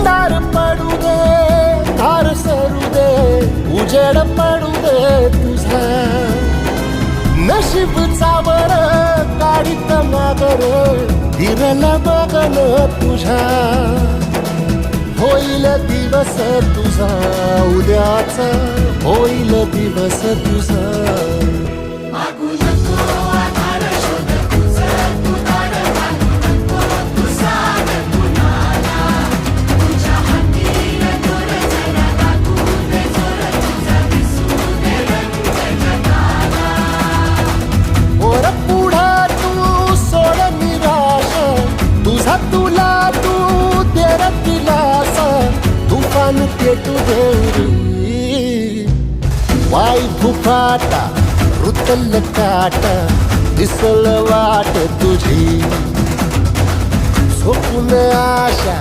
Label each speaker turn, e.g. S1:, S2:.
S1: अंधार पडू दे, धार सरू दे, उजेड पडू दे तुझा. नशीब चावर काढीत मागर, हिरल बघन तुझ्या. होईल दिवस तुझा उद्याचा, होईल दिवस तुझा. वर पुढं तू सोड निराश, तुझा तुला तू तेरा दिलासा. तुफान पेटू दे, वाई फुफाटा रुतल काटा, दिसल वाट तुझी. झोपून आशा